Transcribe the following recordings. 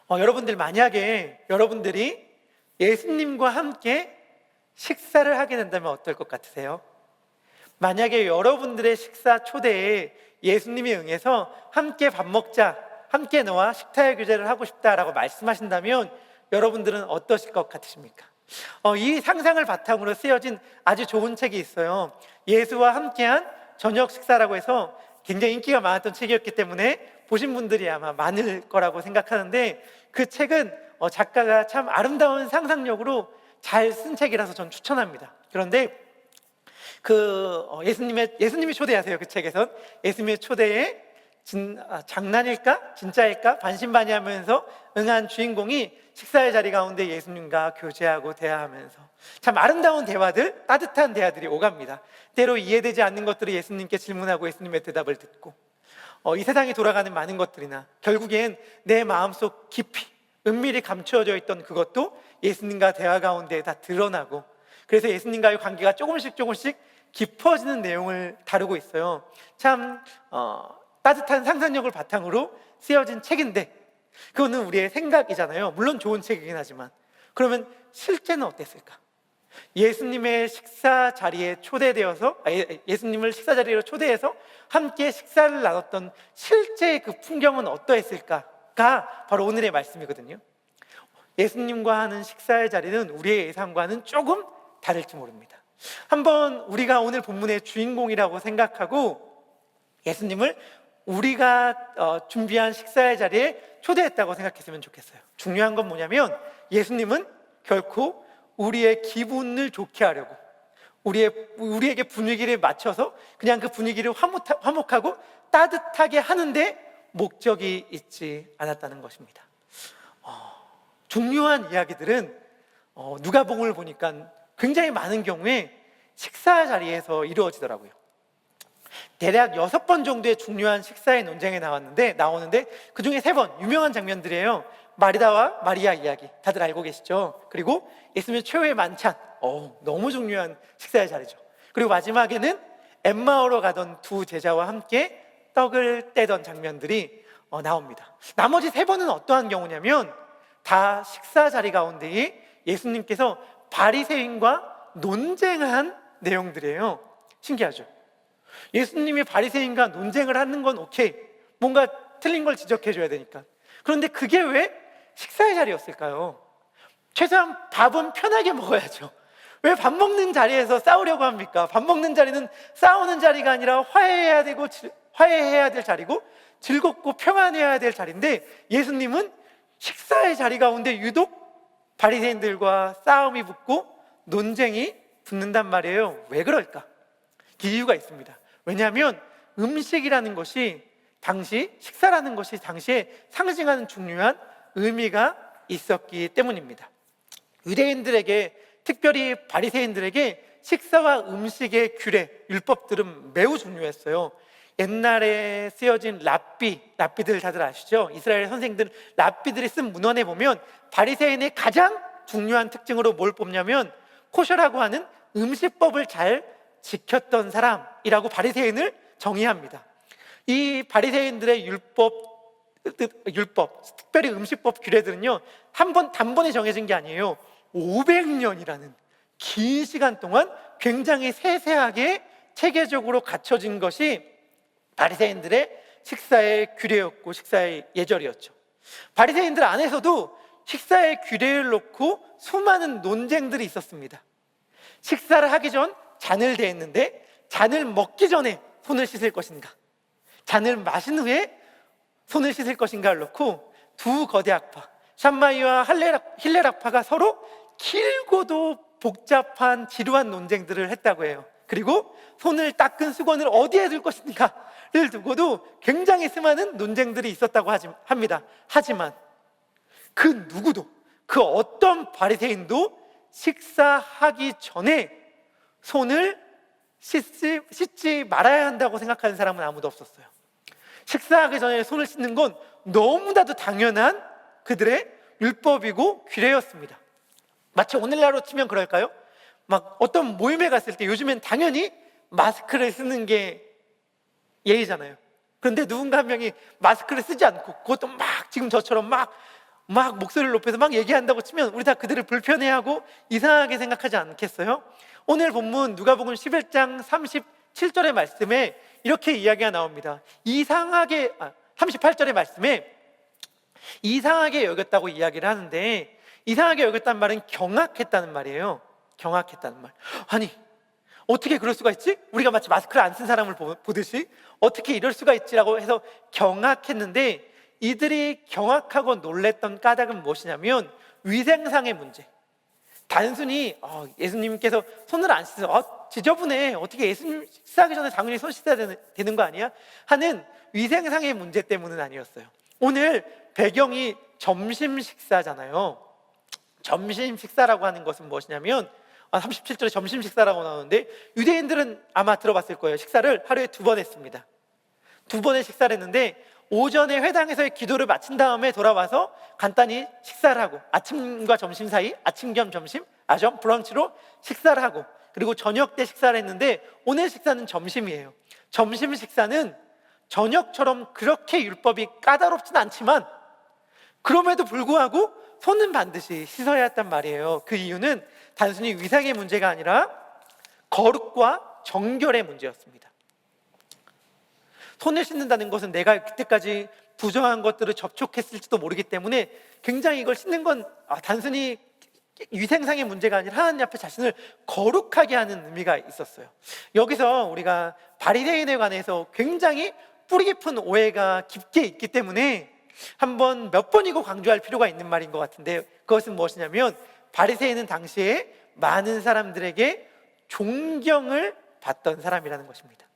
여러분들 만약에 여러분들이 예수님과 함께 식사를 하게 된다면 어떨 것 같으세요? 만약에 여러분들의 식사 초대에 예수님이 응해서 함께 밥 먹자, 함께 너와 식탁의 교제를 하고 싶다라고 말씀하신다면 여러분들은 어떠실 것 같으십니까? 이 상상을 바탕으로 쓰여진 아주 좋은 책이 있어요. 예수와 함께한 저녁 식사라고 해서 굉장히 인기가 많았던 책이었기 때문에 보신 분들이 아마 많을 거라고 생각하는데, 그 책은 작가가 참 아름다운 상상력으로 잘 쓴 책이라서 전 추천합니다. 그런데 예수님이 초대하세요. 그 책에선 예수님의 초대에 장난일까 진짜일까 반신반의하면서 응한 주인공이 식사의 자리 가운데 예수님과 교제하고 대화하면서 참 아름다운 대화들, 따뜻한 대화들이 오갑니다. 때로 이해되지 않는 것들을 예수님께 질문하고 예수님의 대답을 듣고, 이 세상에 돌아가는 많은 것들이나 결국엔 내 마음속 깊이 은밀히 감추어져 있던 그것도 예수님과 대화 가운데 다 드러나고, 그래서 예수님과의 관계가 조금씩 깊어지는 내용을 다루고 있어요. 참 따뜻한 상상력을 바탕으로 쓰여진 책인데, 그거는 우리의 생각이잖아요. 물론 좋은 책이긴 하지만, 그러면 실제는 어땠을까? 예수님의 식사 자리에 초대되어서 예수님을 식사 자리로 초대해서 함께 식사를 나눴던 실제의 그 풍경은 어떠했을까가 바로 오늘의 말씀이거든요. 예수님과 하는 식사의 자리는 우리의 예상과는 조금 다를지 모릅니다. 한번 우리가 오늘 본문의 주인공이라고 생각하고 예수님을 우리가 준비한 식사의 자리에 초대했다고 생각했으면 좋겠어요. 중요한 건 뭐냐면 예수님은 결코 우리의 기분을 좋게 하려고 우리에게 분위기를 맞춰서 그냥 그 분위기를 화목하고 따뜻하게 하는데 목적이 있지 않았다는 것입니다. 중요한 이야기들은 누가복음을 보니까 굉장히 많은 경우에 식사 자리에서 이루어지더라고요. 대략 6번 정도의 중요한 식사의 논쟁에 나오는데 그 중에 3번 유명한 장면들이에요. 마리다와 마리아 이야기 다들 알고 계시죠? 그리고 예수님의 최후의 만찬, 너무 중요한 식사의 자리죠. 그리고 마지막에는 엠마오로 가던 두 제자와 함께 떡을 떼던 장면들이 나옵니다. 나머지 3번은 어떠한 경우냐면 다 식사 자리 가운데에 예수님께서 바리새인과 논쟁한 내용들이에요. 신기하죠? 예수님이 바리새인과 논쟁을 하는 건 오케이, 뭔가 틀린 걸 지적해 줘야 되니까. 그런데 그게 왜 식사의 자리였을까요? 최소한 밥은 편하게 먹어야죠. 왜 밥 먹는 자리에서 싸우려고 합니까? 밥 먹는 자리는 싸우는 자리가 아니라 화해해야 될 자리고 즐겁고 평안해야 될 자리인데, 예수님은 식사의 자리 가운데 유독 바리새인들과 싸움이 붙고 논쟁이 붙는단 말이에요. 왜 그럴까? 그 이유가 있습니다. 왜냐하면 음식이라는 것이 식사라는 것이 당시에 상징하는 중요한 의미가 있었기 때문입니다. 유대인들에게, 특별히 바리새인들에게 식사와 음식의 규례, 율법들은 매우 중요했어요. 옛날에 쓰여진 랍비들 다들 아시죠? 이스라엘 선생들 랍비들이 쓴 문헌에 보면 바리새인의 가장 중요한 특징으로 뭘 뽑냐면 코셔라고 하는 음식법을 잘 지켰던 사람이라고 바리새인을 정의합니다. 이 바리새인들의 율법, 특별히 음식법 규례들은요, 단번에 정해진 게 아니에요. 500년이라는 긴 시간 동안 굉장히 세세하게 체계적으로 갖춰진 것이 바리새인들의 식사의 규례였고 식사의 예절이었죠. 바리새인들 안에서도 식사의 규례를 놓고 수많은 논쟁들이 있었습니다. 식사를 하기 전 잔을 대했는데 잔을 먹기 전에 손을 씻을 것인가, 잔을 마신 후에 손을 씻을 것인가를 놓고 두 거대 학파, 샴마이와 힐렐 학파가 서로 길고도 복잡한 지루한 논쟁들을 했다고 해요. 그리고 손을 닦은 수건을 어디에 둘 것인가를 두고도 굉장히 수많은 논쟁들이 있었다고 합니다. 하지만 그 누구도, 그 어떤 바리새인도 식사하기 전에 손을 씻지 말아야 한다고 생각하는 사람은 아무도 없었어요. 식사하기 전에 손을 씻는 건 너무나도 당연한 그들의 율법이고 규례였습니다. 마치 오늘날로 치면 그럴까요? 막 어떤 모임에 갔을 때 요즘엔 당연히 마스크를 쓰는 게 예의잖아요. 그런데 누군가 한 명이 마스크를 쓰지 않고, 그것도 막 지금 저처럼 막 막 목소리를 높여서 막 얘기한다고 치면 우리 다 그들을 불편해하고 이상하게 생각하지 않겠어요? 오늘 본문 누가복음 11장 37절의 말씀에 이렇게 이야기가 나옵니다. 38절의 말씀에 이상하게 여겼다고 이야기를 하는데, 이상하게 여겼다는 말은 경악했다는 말이에요. 경악했다는 말. 아니, 어떻게 그럴 수가 있지? 우리가 마치 마스크를 안 쓴 사람을 보듯이 어떻게 이럴 수가 있지라고 해서 경악했는데, 이들이 경악하고 놀랬던 까닭은 무엇이냐면 위생상의 문제. 단순히 예수님께서 손을 안 씻어서 지저분해, 어떻게 예수님 식사하기 전에 당연히 손 씻어야 되는 거 아니야? 하는 위생상의 문제 때문은 아니었어요. 오늘 배경이 점심 식사잖아요. 점심 식사라고 하는 것은 무엇이냐면 37절에 점심 식사라고 나오는데, 유대인들은 아마 들어봤을 거예요. 식사를 하루에 2번 했습니다. 2번의 식사를 했는데, 오전에 회당에서의 기도를 마친 다음에 돌아와서 간단히 식사를 하고, 아침과 점심 사이, 아침 겸 점심, 아점 브런치로 식사를 하고, 그리고 저녁 때 식사를 했는데, 오늘 식사는 점심이에요. 점심 식사는 저녁처럼 그렇게 율법이 까다롭진 않지만 그럼에도 불구하고 손은 반드시 씻어야 했단 말이에요. 그 이유는 단순히 위생의 문제가 아니라 거룩과 정결의 문제였습니다. 손을 씻는다는 것은 내가 그때까지 부정한 것들을 접촉했을지도 모르기 때문에 굉장히 이걸 씻는 건 단순히 위생상의 문제가 아니라 하나님 앞에 자신을 거룩하게 하는 의미가 있었어요. 여기서 우리가 바리새인에 관해서 굉장히 뿌리 깊은 오해가 깊게 있기 때문에 한번 몇 번이고 강조할 필요가 있는 말인 것 같은데, 그것은 무엇이냐면 바리새인은 당시에 많은 사람들에게 존경을 받던 사람이라는 것입니다.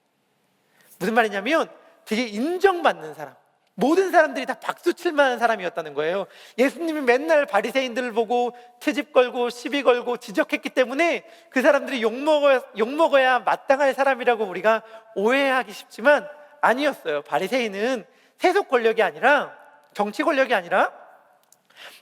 무슨 말이냐면 되게 인정받는 사람, 모든 사람들이 다 박수 칠 만한 사람이었다는 거예요. 예수님이 맨날 바리새인들을 보고 트집 걸고 시비 걸고 지적했기 때문에 그 사람들이 욕먹어야 마땅할 사람이라고 우리가 오해하기 쉽지만 아니었어요. 바리새인은 세속 권력이 아니라, 정치 권력이 아니라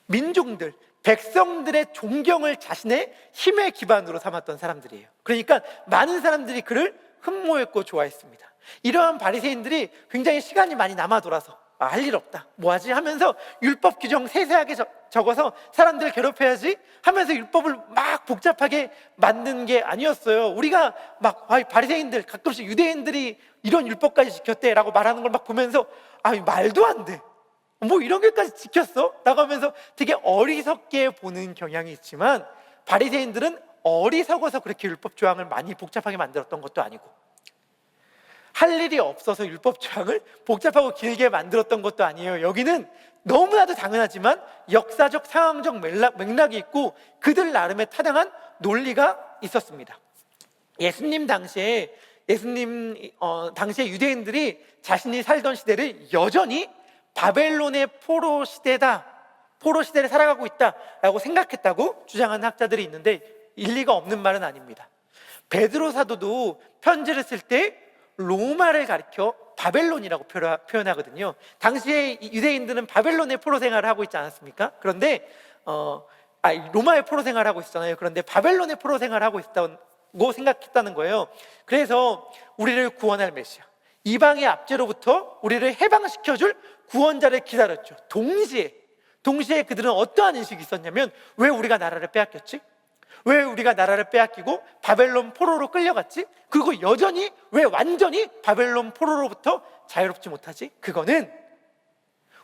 민중들, 백성들의 존경을 자신의 힘의 기반으로 삼았던 사람들이에요. 그러니까 많은 사람들이 그를 흠모했고 좋아했습니다. 이러한 바리새인들이 굉장히 시간이 많이 남아 돌아서 할 일 없다, 뭐하지 하면서 율법 규정 세세하게 적어서 사람들 괴롭혀야지 하면서 율법을 막 복잡하게 만든 게 아니었어요. 우리가 막 바리새인들, 가끔씩 유대인들이 이런 율법까지 지켰대 라고 말하는 걸 막 보면서 말도 안 돼, 뭐 이런 게까지 지켰어? 라고 하면서 되게 어리석게 보는 경향이 있지만, 바리새인들은 어리석어서 그렇게 율법 조항을 많이 복잡하게 만들었던 것도 아니고, 할 일이 없어서 율법 조항을 복잡하고 길게 만들었던 것도 아니에요. 여기는 너무나도 당연하지만 역사적 상황적 맥락이 있고 그들 나름의 타당한 논리가 있었습니다. 예수님 당시에 유대인들이 자신이 살던 시대를 여전히 바벨론의 포로 시대를 살아가고 있다라고 생각했다고 주장하는 학자들이 있는데, 일리가 없는 말은 아닙니다. 베드로 사도도 편지를 쓸 때 로마를 가리켜 바벨론이라고 표현하거든요. 당시에 유대인들은 바벨론의 포로 생활을 하고 있지 않았습니까? 그런데 로마의 포로 생활을 하고 있었잖아요. 그런데 바벨론의 포로 생활을 하고 있다고 생각했다는 거예요. 그래서 우리를 구원할 메시아, 이방의 압제로부터 우리를 해방시켜줄 구원자를 기다렸죠. 동시에 그들은 어떠한 인식이 있었냐면, 왜 우리가 나라를 빼앗겼지? 왜 우리가 나라를 빼앗기고 바벨론 포로로 끌려갔지? 그리고 여전히 왜 완전히 바벨론 포로로부터 자유롭지 못하지? 그거는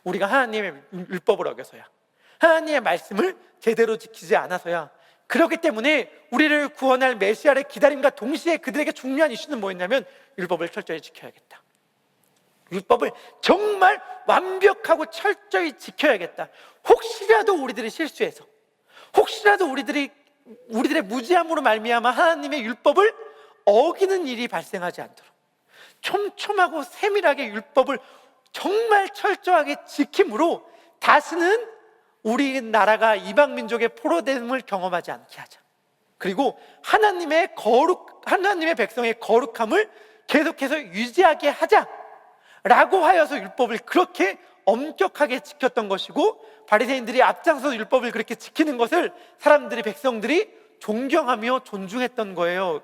우리가 하나님의 율법을 어겨서야, 하나님의 말씀을 제대로 지키지 않아서야. 그렇기 때문에 우리를 구원할 메시아를 기다림과 동시에 그들에게 중요한 이슈는 뭐였냐면, 율법을 철저히 지켜야겠다, 율법을 정말 완벽하고 철저히 지켜야겠다. 혹시라도 우리들이 실수해서, 혹시라도 우리들의 무지함으로 말미암아 하나님의 율법을 어기는 일이 발생하지 않도록 촘촘하고 세밀하게 율법을 정말 철저하게 지킴으로 다시는 우리나라가 이방 민족의 포로됨을 경험하지 않게 하자. 그리고 하나님의 백성의 거룩함을 계속해서 유지하게 하자라고 하여서 율법을 그렇게 엄격하게 지켰던 것이고, 바리새인들이 앞장서서 율법을 그렇게 지키는 것을 백성들이 존경하며 존중했던 거예요.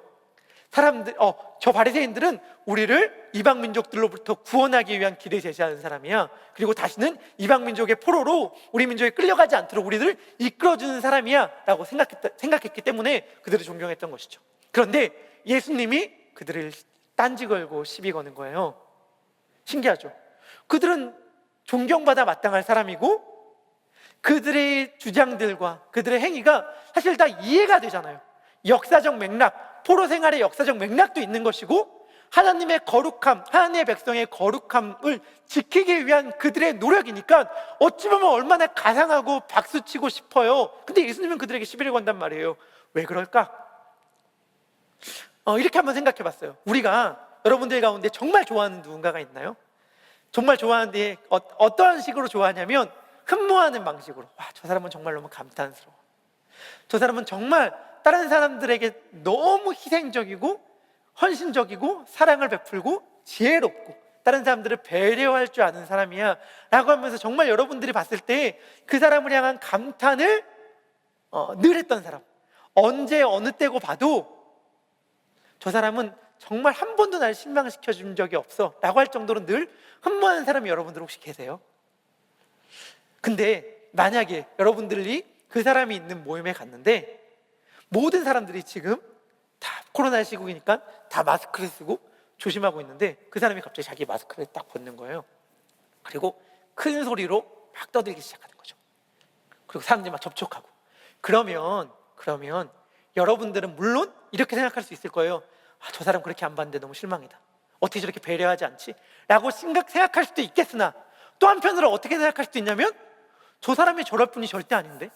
저 바리새인들은 우리를 이방 민족들로부터 구원하기 위한 길을 제시하는 사람이야. 그리고 다시는 이방 민족의 포로로 우리 민족에 끌려가지 않도록 우리들을 이끌어주는 사람이야 라고 생각했기 때문에 그들을 존경했던 것이죠. 그런데 예수님이 그들을 딴지 걸고 시비 거는 거예요. 신기하죠? 그들은 존경받아 마땅할 사람이고 그들의 주장들과 그들의 행위가 사실 다 이해가 되잖아요. 역사적 맥락, 포로 생활의 역사적 맥락도 있는 것이고 하나님의 거룩함, 하나님의 백성의 거룩함을 지키기 위한 그들의 노력이니까 어찌 보면 얼마나 가상하고 박수치고 싶어요. 근데 예수님은 그들에게 시비를 건단 말이에요. 왜 그럴까? 이렇게 한번 생각해 봤어요. 우리가 여러분들 가운데 정말 좋아하는 누군가가 있나요? 정말 좋아하는데 어떠한 식으로 좋아하냐면 흠모하는 방식으로. 와, 저 사람은 정말 너무 감탄스러워. 저 사람은 정말 다른 사람들에게 너무 희생적이고 헌신적이고 사랑을 베풀고 지혜롭고 다른 사람들을 배려할 줄 아는 사람이야 라고 하면서 정말 여러분들이 봤을 때 그 사람을 향한 감탄을 늘 했던 사람, 언제 어느 때고 봐도 저 사람은 정말 한 번도 날 실망시켜준 적이 없어 라고 할 정도로 늘 흠모하는 사람이 여러분들 혹시 계세요? 근데 만약에 여러분들이 그 사람이 있는 모임에 갔는데 모든 사람들이 지금 다 코로나 시국이니까 다 마스크를 쓰고 조심하고 있는데 그 사람이 갑자기 자기 마스크를 딱 벗는 거예요. 그리고 큰 소리로 막 떠들기 시작하는 거죠. 그리고 사람들이 막 접촉하고. 그러면 여러분들은 물론 이렇게 생각할 수 있을 거예요. 저 사람 그렇게 안 봤는데 너무 실망이다. 어떻게 저렇게 배려하지 않지? 라고 생각할 수도 있겠으나 또 한편으로 어떻게 생각할 수도 있냐면 저 사람이 저럴 분이 절대 아닌데?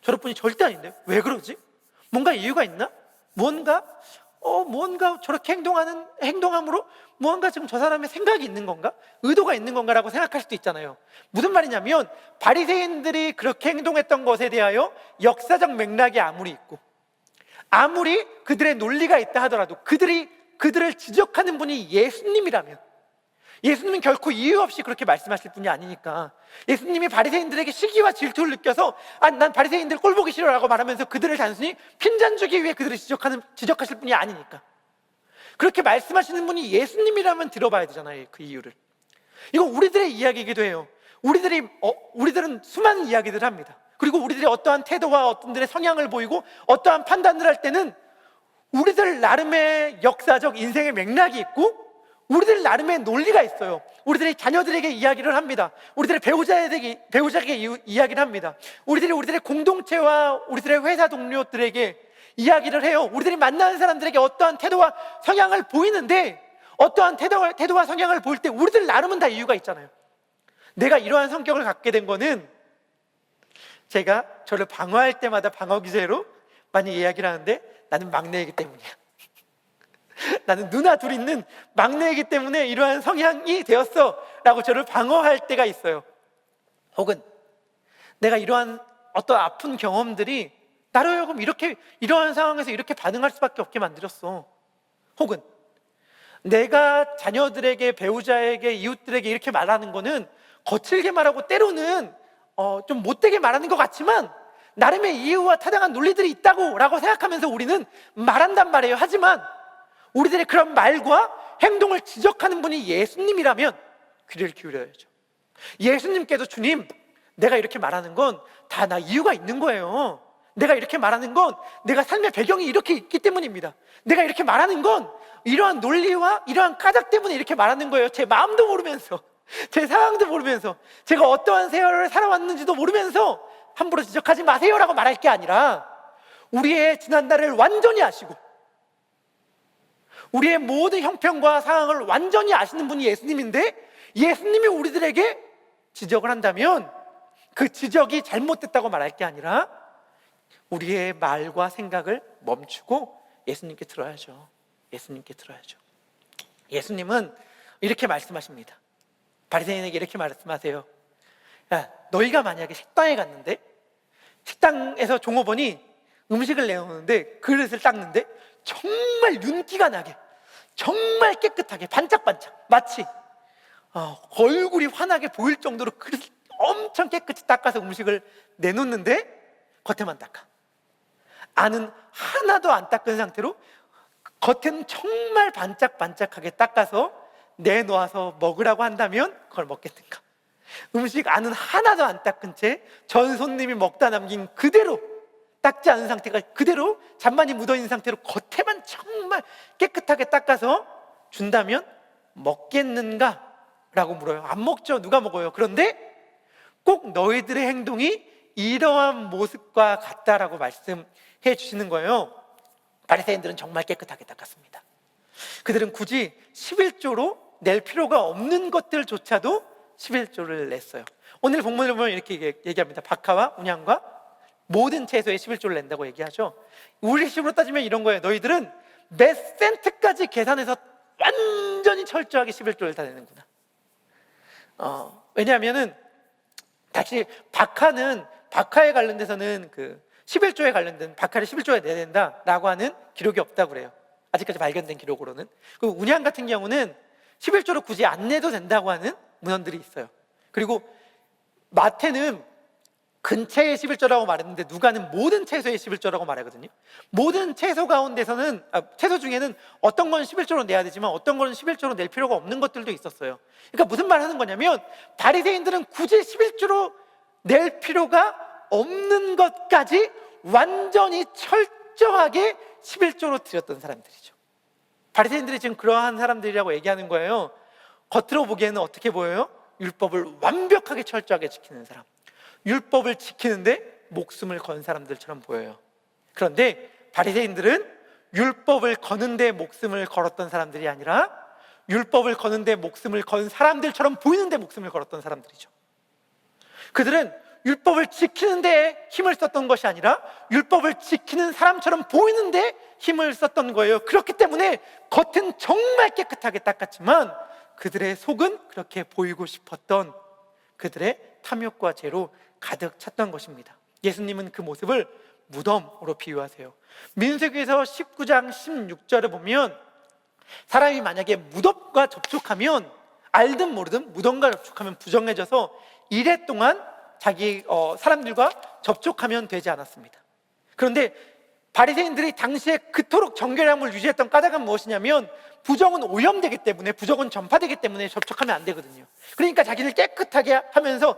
저럴 분이 절대 아닌데? 왜 그러지? 뭔가 이유가 있나? 뭔가 저렇게 행동함으로 뭔가 지금 저 사람의 생각이 있는 건가? 의도가 있는 건가라고 생각할 수도 있잖아요. 무슨 말이냐면 바리새인들이 그렇게 행동했던 것에 대하여 역사적 맥락이 아무리 있고 아무리 그들의 논리가 있다 하더라도 그들을 지적하는 분이 예수님이라면 예수님은 결코 이유 없이 그렇게 말씀하실 분이 아니니까 예수님이 바리새인들에게 시기와 질투를 느껴서 난 바리새인들 꼴 보기 싫어라고 말하면서 그들을 단순히 핀잔 주기 위해 그들을 지적하실 분이 아니니까 그렇게 말씀하시는 분이 예수님이라면 들어봐야 되잖아요. 그 이유를. 이건 우리들의 이야기이기도 해요. 우리들은 수많은 이야기들을 합니다. 그리고 우리들이 어떠한 태도와 어떤들의 성향을 보이고 어떠한 판단을 할 때는 우리들 나름의 역사적 인생의 맥락이 있고 우리들 나름의 논리가 있어요. 우리들의 자녀들에게 이야기를 합니다. 우리들의 배우자에게 이야기를 합니다. 우리들의 공동체와 우리들의 회사 동료들에게 이야기를 해요. 우리들이 만나는 사람들에게 어떠한 태도와 성향을 보이는데 어떠한 태도와 성향을 보일 때 우리들 나름은 다 이유가 있잖아요. 내가 이러한 성격을 갖게 된 거는 제가 저를 방어할 때마다 방어 기제로 많이 이야기를 하는데 나는 막내이기 때문이야. 나는 누나 둘 있는 막내이기 때문에 이러한 성향이 되었어 라고 저를 방어할 때가 있어요. 혹은 내가 이러한 어떤 아픈 경험들이 나로 하여금 이러한 상황에서 이렇게 반응할 수밖에 없게 만들었어. 혹은 내가 자녀들에게, 배우자에게, 이웃들에게 이렇게 말하는 거는 거칠게 말하고 때로는 좀 못되게 말하는 것 같지만 나름의 이유와 타당한 논리들이 있다고 라고 생각하면서 우리는 말한단 말이에요. 하지만 우리들의 그런 말과 행동을 지적하는 분이 예수님이라면 귀를 기울여야죠. 예수님께도 주님, 내가 이렇게 말하는 건 다 나 이유가 있는 거예요. 내가 이렇게 말하는 건 내가 삶의 배경이 이렇게 있기 때문입니다. 내가 이렇게 말하는 건 이러한 논리와 이러한 까닭 때문에 이렇게 말하는 거예요. 제 마음도 모르면서, 제 상황도 모르면서, 제가 어떠한 세월을 살아왔는지도 모르면서 함부로 지적하지 마세요라고 말할 게 아니라 우리의 지난날을 완전히 아시고 우리의 모든 형편과 상황을 완전히 아시는 분이 예수님인데 예수님이 우리들에게 지적을 한다면 그 지적이 잘못됐다고 말할 게 아니라 우리의 말과 생각을 멈추고 예수님께 들어야죠. 예수님께 들어야죠. 예수님은 이렇게 말씀하십니다. 바리새인에게 이렇게 말씀하세요. 야, 너희가 만약에 식당에 갔는데 식당에서 종업원이 음식을 내오는데 그릇을 닦는데 정말 윤기가 나게 정말 깨끗하게 반짝반짝 마치 얼굴이 환하게 보일 정도로 그릇을 엄청 깨끗이 닦아서 음식을 내놓는데 겉에만 닦아. 안은 하나도 안 닦은 상태로 겉은 정말 반짝반짝하게 닦아서 내놓아서 먹으라고 한다면 그걸 먹겠는가? 음식 안은 하나도 안 닦은 채 전 손님이 먹다 남긴 그대로, 닦지 않은 상태가 그대로 잔만이 묻어있는 상태로 겉에만 정말 깨끗하게 닦아서 준다면 먹겠는가? 라고 물어요. 안 먹죠. 누가 먹어요? 그런데 꼭 너희들의 행동이 이러한 모습과 같다라고 말씀해 주시는 거예요. 바리새인들은 정말 깨끗하게 닦았습니다. 그들은 굳이 11조로 낼 필요가 없는 것들조차도 11조를 냈어요. 오늘 본문을 보면 이렇게 얘기합니다. 박하와 운양과 모든 채소에 11조를 낸다고 얘기하죠. 우리식으로 따지면 이런 거예요. 너희들은 몇 센트까지 계산해서 완전히 철저하게 11조를 다 내는구나. 왜냐하면은 다시 박하에 관련돼서는 그 11조에 관련된 박하를 11조에 내야 된다라고 하는 기록이 없다고 그래요. 아직까지 발견된 기록으로는. 그 운양 같은 경우는 11조를 굳이 안 내도 된다고 하는 문헌들이 있어요. 그리고 마태는 근처의 11조라고 말했는데 누가는 모든 채소의 11조라고 말하거든요. 모든 채소 가운데서는 채소 중에는 어떤 건 11조로 내야 되지만 어떤 건 11조로 낼 필요가 없는 것들도 있었어요. 그러니까 무슨 말 하는 거냐면 바리새인들은 굳이 11조로 낼 필요가 없는 것까지 완전히 철저하게 11조로 드렸던 사람들이죠. 바리새인들이 지금 그러한 사람들이라고 얘기하는 거예요. 겉으로 보기에는 어떻게 보여요? 율법을 완벽하게 철저하게 지키는 사람, 율법을 지키는데 목숨을 건 사람들처럼 보여요. 그런데 바리새인들은 율법을 거는데 목숨을 걸었던 사람들이 아니라 율법을 거는데 목숨을 건 사람들처럼 보이는데 목숨을 걸었던 사람들이죠. 그들은 율법을 지키는 데 힘을 썼던 것이 아니라 율법을 지키는 사람처럼 보이는데 힘을 썼던 거예요. 그렇기 때문에 겉은 정말 깨끗하게 닦았지만 그들의 속은 그렇게 보이고 싶었던 그들의 탐욕과 죄로 가득 찼던 것입니다. 예수님은 그 모습을 무덤으로 비유하세요. 민수기에서 19장 16절을 보면 사람이 만약에 무덤과 접촉하면 알든 모르든 무덤과 접촉하면 부정해져서 이래 동안 자기 사람들과 접촉하면 되지 않았습니다. 그런데 바리새인들이 당시에 그토록 정결함을 유지했던 까닭은 무엇이냐면 부정은 오염되기 때문에, 부정은 전파되기 때문에 접촉하면 안 되거든요. 그러니까 자기를 깨끗하게 하면서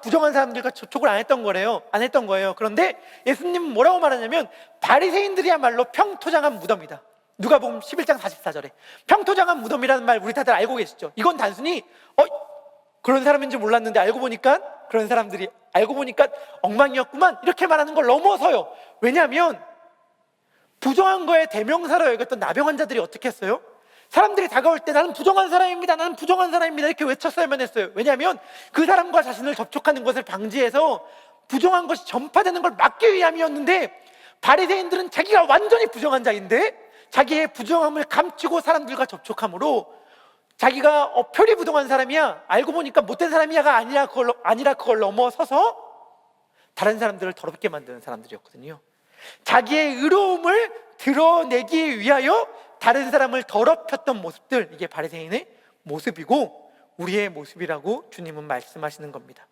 부정한 사람들과 접촉을 안 했던 거예요. 그런데 예수님은 뭐라고 말하냐면 바리새인들이야말로 평토장한 무덤이다. 누가복음 11장 44절에 평토장한 무덤이라는 말 우리 다들 알고 계시죠? 이건 단순히 그런 사람인지 몰랐는데 알고 보니까 그런 사람들이 알고 보니까 엉망이었구만 이렇게 말하는 걸 넘어서요. 왜냐하면 부정한 거에 대명사로 여겼던 나병 환자들이 어떻게 했어요? 사람들이 다가올 때 나는 부정한 사람입니다, 나는 부정한 사람입니다 이렇게 외쳤어야만 했어요. 왜냐하면 그 사람과 자신을 접촉하는 것을 방지해서 부정한 것이 전파되는 걸 막기 위함이었는데 바리새인들은 자기가 완전히 부정한 자인데 자기의 부정함을 감추고 사람들과 접촉함으로 자기가 표리 부동한 사람이야, 알고 보니까 못된 사람이야가 아니라 그걸 넘어서서 다른 사람들을 더럽게 만드는 사람들이었거든요. 자기의 의로움을 드러내기 위하여 다른 사람을 더럽혔던 모습들, 이게 바리새인의 모습이고 우리의 모습이라고 주님은 말씀하시는 겁니다.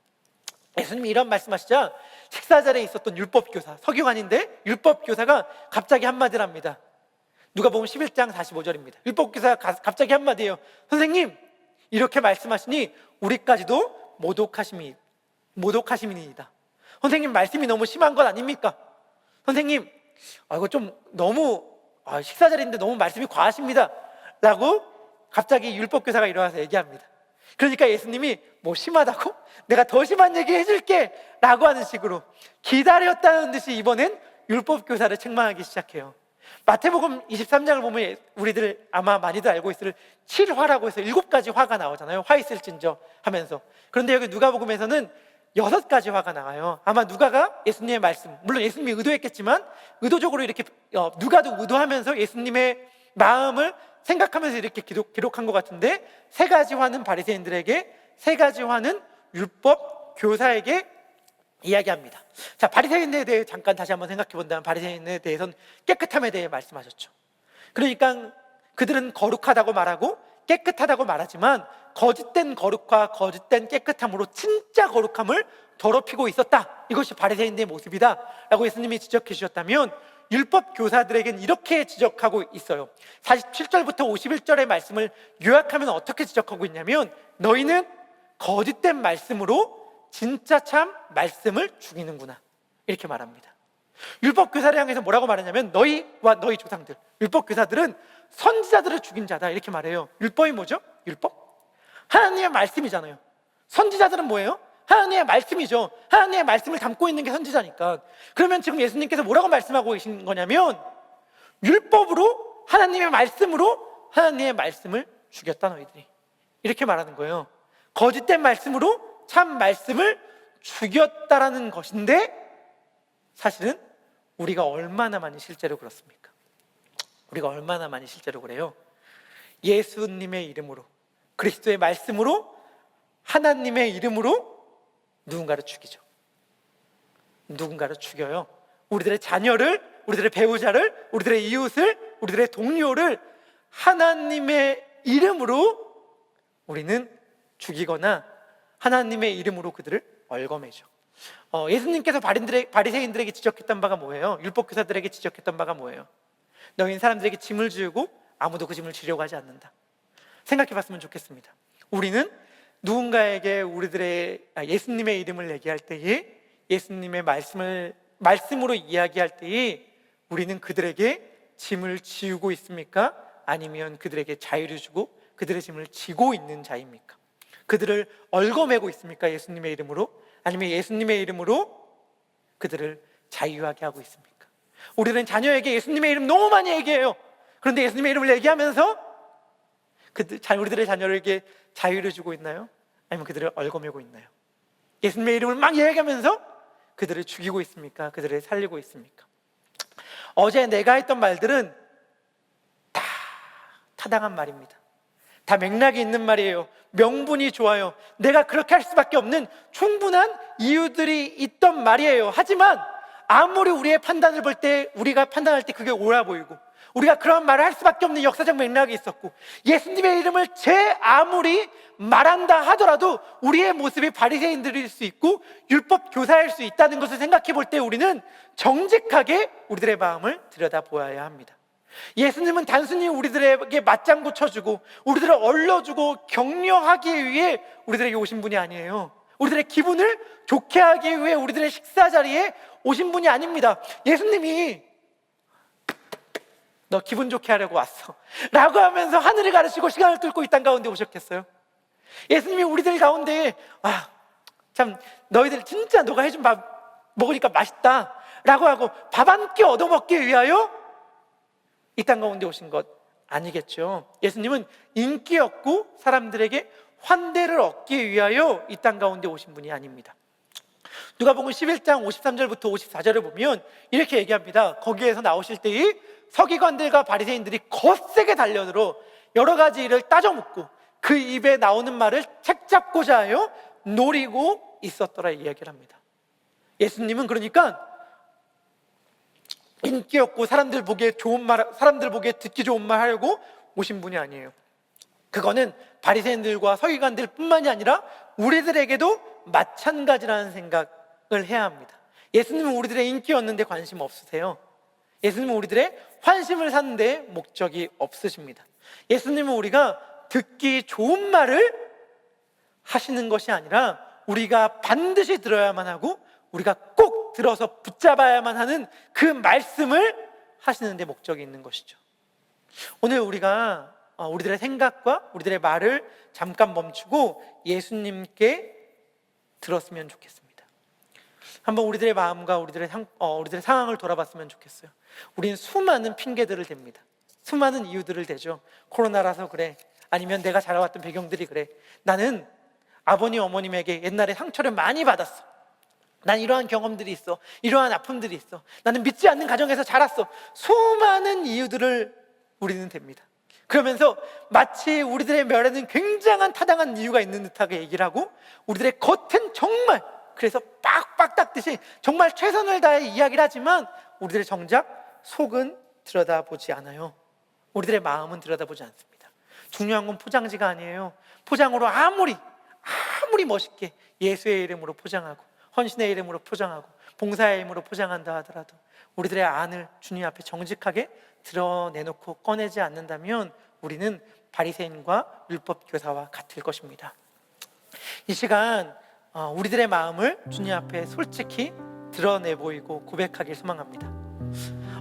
예수님이 이런 말씀하시자 식사 자리에 있었던 율법교사, 서기관인데 율법교사가 갑자기 한마디를 합니다. 누가복음 11장 45절입니다. 율법교사가 갑자기 한마디예요. 선생님, 이렇게 말씀하시니 우리까지도 모독하심이니이다. 선생님, 말씀이 너무 심한 것 아닙니까? 선생님, 이거 좀 너무 식사 자리인데 너무 말씀이 과하십니다 라고 갑자기 율법교사가 일어나서 얘기합니다. 그러니까 예수님이 뭐 심하다고? 내가 더 심한 얘기 해줄게 라고 하는 식으로 기다렸다는 듯이 이번엔 율법교사를 책망하기 시작해요. 마태복음 23장을 보면 우리들 아마 많이들 알고 있을 7화라고 해서 7가지 화가 나오잖아요. 화 있을진저 하면서. 그런데 여기 누가복음에서는 6가지 화가 나와요. 아마 누가가 예수님의 말씀, 물론 예수님이 의도했겠지만 의도적으로 이렇게 누가도 의도하면서 예수님의 마음을 생각하면서 이렇게 기록한 것 같은데 3가지 화는 바리새인들에게, 3가지 화는 율법 교사에게 이야기합니다. 자, 바리새인에 대해 잠깐 다시 한번 생각해 본다면 바리새인에 대해서는 깨끗함에 대해 말씀하셨죠. 그러니까 그들은 거룩하다고 말하고 깨끗하다고 말하지만 거짓된 거룩과 거짓된 깨끗함으로 진짜 거룩함을 더럽히고 있었다. 이것이 바리새인의 모습이다 라고 예수님이 지적해 주셨다면 율법 교사들에겐 이렇게 지적하고 있어요. 47절부터 51절의 말씀을 요약하면 어떻게 지적하고 있냐면, 너희는 거짓된 말씀으로 진짜 참 말씀을 죽이는구나, 이렇게 말합니다. 율법 교사를 향해서 뭐라고 말하냐면, 너희와 너희 조상들, 율법 교사들은 선지자들을 죽인 자다, 이렇게 말해요. 율법이 뭐죠? 율법? 하나님의 말씀이잖아요. 선지자들은 뭐예요? 하나님의 말씀이죠. 하나님의 말씀을 담고 있는 게 선지자니까. 그러면 지금 예수님께서 뭐라고 말씀하고 계신 거냐면, 율법으로, 하나님의 말씀으로 하나님의 말씀을 죽였다, 너희들이, 이렇게 말하는 거예요. 거짓된 말씀으로 참 말씀을 죽였다라는 것인데, 사실은 우리가 얼마나 많이 실제로 그렇습니까? 우리가 얼마나 많이 실제로 그래요? 예수님의 이름으로, 그리스도의 말씀으로, 하나님의 이름으로 누군가를 죽이죠. 누군가를 죽여요. 우리들의 자녀를, 우리들의 배우자를, 우리들의 이웃을, 우리들의 동료를 하나님의 이름으로 우리는 죽이거나 하나님의 이름으로 그들을 얽어매죠. 예수님께서 바리새인들에게 지적했던 바가 뭐예요? 율법교사들에게 지적했던 바가 뭐예요? 너희는 사람들에게 짐을 지우고 아무도 그 짐을 지려고 하지 않는다. 생각해 봤으면 좋겠습니다. 우리는 누군가에게 예수님의 이름을 얘기할 때에, 예수님의 말씀으로 이야기할 때에 우리는 그들에게 짐을 지우고 있습니까? 아니면 그들에게 자유를 주고 그들의 짐을 지고 있는 자입니까? 그들을 얽어매고 있습니까? 예수님의 이름으로? 아니면 예수님의 이름으로 그들을 자유하게 하고 있습니까? 우리는 자녀에게 예수님의 이름 너무 많이 얘기해요. 그런데 예수님의 이름을 얘기하면서 우리들의 자녀에게 자유를 주고 있나요? 아니면 그들을 얽어매고 있나요? 예수님의 이름을 막 얘기하면서 그들을 죽이고 있습니까? 그들을 살리고 있습니까? 어제 내가 했던 말들은 다 타당한 말입니다. 다 맥락이 있는 말이에요. 명분이 좋아요. 내가 그렇게 할 수밖에 없는 충분한 이유들이 있던 말이에요. 하지만 아무리 우리가 판단할 때 그게 옳아 보이고, 우리가 그런 말을 할 수밖에 없는 역사적 맥락이 있었고, 예수님의 이름을 아무리 말한다 하더라도 우리의 모습이 바리새인들일 수 있고 율법 교사일 수 있다는 것을 생각해 볼 때 우리는 정직하게 우리들의 마음을 들여다보아야 합니다. 예수님은 단순히 우리들에게 맞장구 쳐주고 우리들을 얼러주고 격려하기 위해 우리들에게 오신 분이 아니에요. 우리들의 기분을 좋게 하기 위해 우리들의 식사 자리에 오신 분이 아닙니다. 예수님이 너 기분 좋게 하려고 왔어 라고 하면서 하늘을 가르치고 시간을 뚫고 이 땅 가운데 오셨겠어요? 예수님이 우리들 가운데 참 너희들 진짜 너가 해준 밥 먹으니까 맛있다 라고 하고 밥 한 끼 얻어먹기 위하여 이 땅 가운데 오신 것 아니겠죠? 예수님은 인기 얻고 사람들에게 환대를 얻기 위하여 이 땅 가운데 오신 분이 아닙니다. 누가복음 11장 53절부터 54절을 보면 이렇게 얘기합니다. 거기에서 나오실 때에 서기관들과 바리새인들이 거세게 달려들어 여러 가지 일을 따져 묻고 그 입에 나오는 말을 책잡고자 하여 노리고 있었더라 이야기를 합니다. 예수님은 그러니까 인기 없고 사람들 보기에 듣기 좋은 말 하려고 오신 분이 아니에요. 그거는 바리새인들과 서기관들 뿐만이 아니라 우리들에게도 마찬가지라는 생각을 해야 합니다. 예수님은 우리들의 인기 얻는 데 관심 없으세요. 예수님은 우리들의 환심을 사는 데 목적이 없으십니다. 예수님은 우리가 듣기 좋은 말을 하시는 것이 아니라 우리가 반드시 들어야만 하고 우리가 꼭 들어서 붙잡아야만 하는 그 말씀을 하시는 데 목적이 있는 것이죠. 오늘 우리가 우리들의 생각과 우리들의 말을 잠깐 멈추고 예수님께 들었으면 좋겠습니다. 한번 우리들의 마음과 우리들의 상황을 돌아봤으면 좋겠어요. 우리는 수많은 핑계들을 댑니다. 수많은 이유들을 대죠. 코로나라서 그래, 아니면 내가 자라왔던 배경들이 그래, 나는 아버님 어머님에게 옛날에 상처를 많이 받았어, 난 이러한 경험들이 있어, 이러한 아픔들이 있어, 나는 믿지 않는 가정에서 자랐어. 수많은 이유들을 우리는 댑니다. 그러면서 마치 우리들의 말에는 굉장한 타당한 이유가 있는 듯하게 얘기를 하고 우리들의 겉은 정말 그래서 빡빡 닦듯이 정말 최선을 다해 이야기를 하지만 우리들의 정작 속은 들여다보지 않아요. 우리들의 마음은 들여다보지 않습니다. 중요한 건 포장지가 아니에요. 포장으로 아무리 멋있게 예수의 이름으로 포장하고 헌신의 이름으로 포장하고 봉사의 힘으로 포장한다 하더라도 우리들의 안을 주님 앞에 정직하게 드러내놓고 꺼내지 않는다면 우리는 바리새인과 율법 교사와 같을 것입니다. 이 시간 우리들의 마음을 주님 앞에 솔직히 드러내 보이고 고백하길 소망합니다.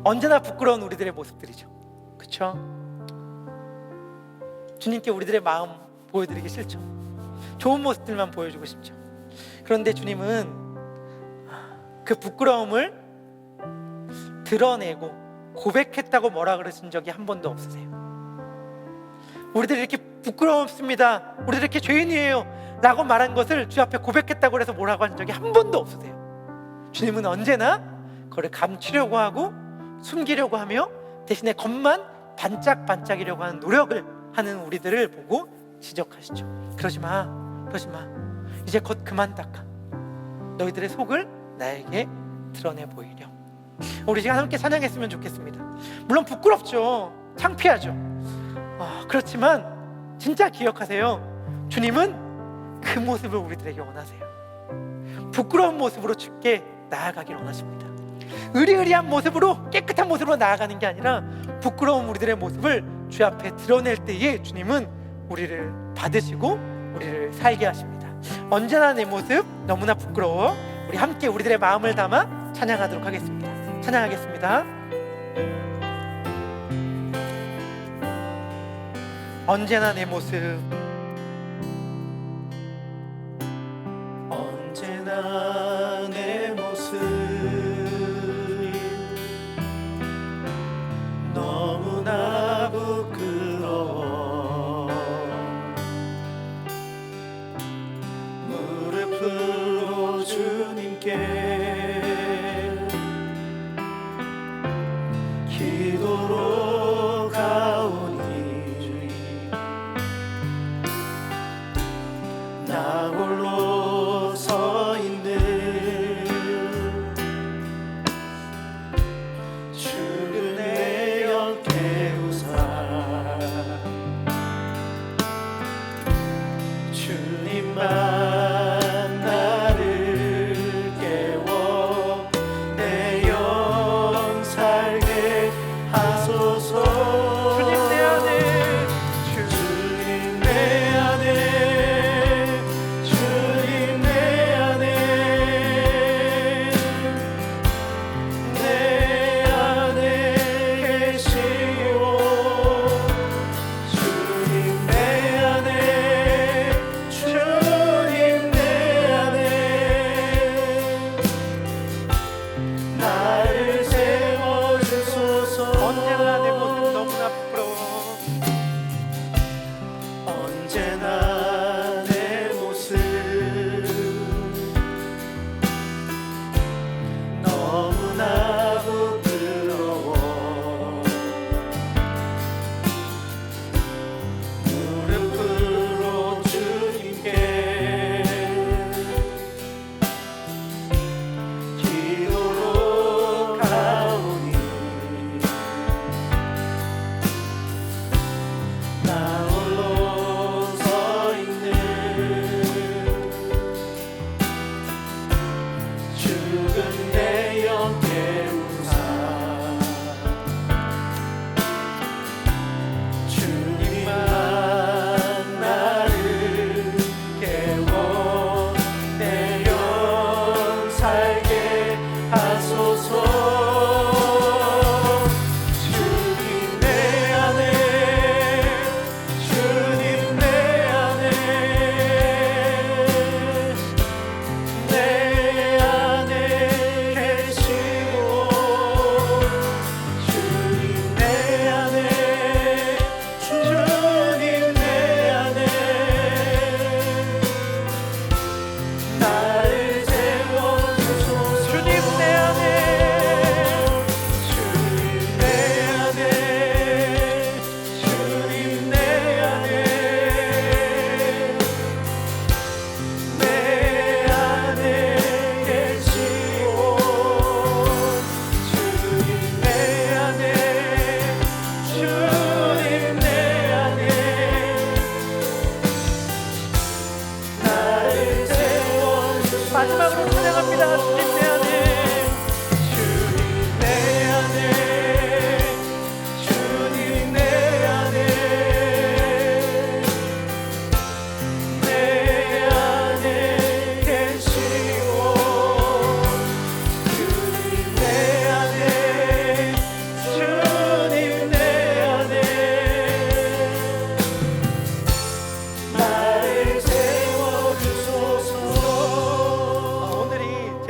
언제나 부끄러운 우리들의 모습들이죠. 그렇죠? 주님께 우리들의 마음 보여드리기 싫죠. 좋은 모습들만 보여주고 싶죠. 그런데 주님은 그 부끄러움을 드러내고 고백했다고 뭐라 그러신 적이 한 번도 없으세요. 우리들이 이렇게 부끄럽습니다, 우리들 이렇게 죄인이에요 라고 말한 것을 주 앞에 고백했다고 해서 뭐라고 한 적이 한 번도 없으세요. 주님은 언제나 그걸 감추려고 하고 숨기려고 하며 대신에 겉만 반짝반짝이려고 하는 노력을 하는 우리들을 보고 지적하시죠. 그러지 마, 그러지 마. 이제 곧 그만 닦아. 너희들의 속을 나에게 드러내 보이려. 우리 시간 함께 찬양했으면 좋겠습니다. 물론 부끄럽죠. 창피하죠. 그렇지만 진짜 기억하세요. 주님은 그 모습을 우리들에게 원하세요. 부끄러운 모습으로 주께 나아가길 원하십니다. 의리의리한 모습으로, 깨끗한 모습으로 나아가는 게 아니라 부끄러운 우리들의 모습을 주 앞에 드러낼 때에 주님은 우리를 받으시고 우리를 살게 하십니다. 언제나 내 모습 너무나 부끄러워. 우리 함께 우리들의 마음을 담아 찬양하도록 하겠습니다. 찬양하겠습니다. 언제나 내 모습, 언제나 내 모습 너무나 부끄러워. 무릎으로 주님께 기도로 가오니 나 홀로 서 있는 주의 영 깨우사 주님만 나를 깨워 내 영 살게 하소서. 주님 내 안에, 주님 내 안에, 주님 내 안에, 내 안에 계시오. 주님 내 안에, 주님 내 안에 나를 세워주소서. 언제나 내 모습 너무나 부끄러워. 언제나 내 모습 너무나 부끄러워. 무릎으로 주님께 기도로 가오니 나 홀로 서 있는 죽은 내 영 깨우사 주님만 나를 깨워 내 영 살게 하소서. 주님 내 안에, 주님 내 안에, 내 안에 계시고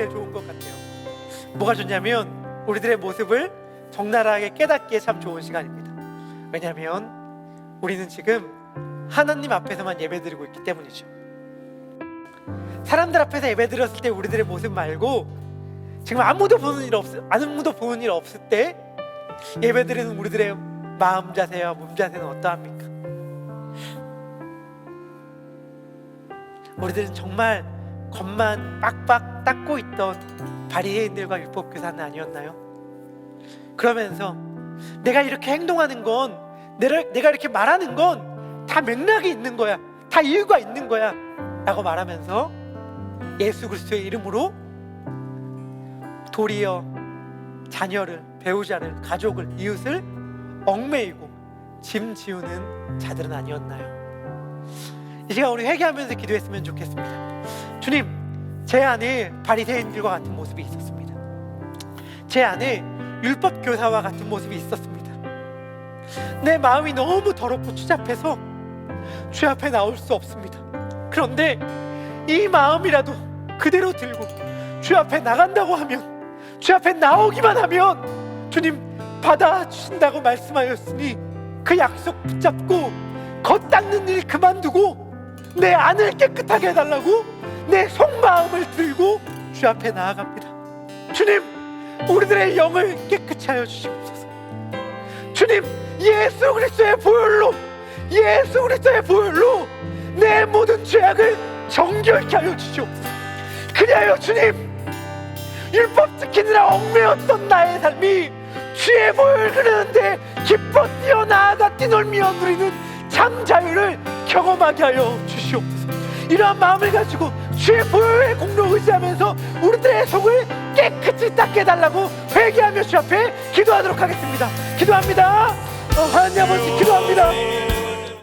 제일 좋은 것 같아요. 뭐가 좋냐면 우리들의 모습을 적나라하게 깨닫기에 참 좋은 시간입니다. 왜냐하면 우리는 지금 하나님 앞에서만 예배드리고 있기 때문이죠. 사람들 앞에서 예배드렸을 때 우리들의 모습 말고 지금 아무도 보는 일 없을 때 예배드리는 우리들의 마음 자세와 몸 자세는 어떠합니까? 우리들은 정말 겉만 빡빡 닦고 있던 바리새인들과 율법교사는 아니었나요? 그러면서 내가 이렇게 행동하는 건, 내가 이렇게 말하는 건 다 맥락이 있는 거야, 다 이유가 있는 거야 라고 말하면서 예수 그리스도의 이름으로 도리어 자녀를, 배우자를, 가족을, 이웃을 얽매이고 짐 지우는 자들은 아니었나요? 이 시간 우리 회개하면서 기도했으면 좋겠습니다. 주님, 제 안에 바리새인들과 같은 모습이 있었습니다. 제 안에 율법 교사와 같은 모습이 있었습니다. 내 마음이 너무 더럽고 추잡해서 주 앞에 나올 수 없습니다. 그런데 이 마음이라도 그대로 들고 주 앞에 나간다고 하면, 주 앞에 나오기만 하면 주님 받아주신다고 말씀하였으니 그 약속 붙잡고 겉 닦는 일 그만두고 내 안을 깨끗하게 해달라고 내 속마음을 들고 주 앞에 나아갑니다. 주님, 우리들의 영을 깨끗이 하여 주시옵소서. 주님, 예수 그리스도의 보혈로 내 모든 죄악을 정결케 하여 주시옵소서. 그리하여 주님, 율법 지키느라 얽매였던 나의 삶이 주의 보혈을 흐르는데 기뻐 뛰어나아가 뛰놀며 누리는 참 자유를 경험하게 하여 주시옵소서. 이러한 마음을 가지고 주의 보혈의 공로 의지하면서 우리들의 속을 깨끗이 닦게 해달라고 회개하며 주 앞에 기도하도록 하겠습니다. 기도합니다. 하나님 아버지, 기도합니다.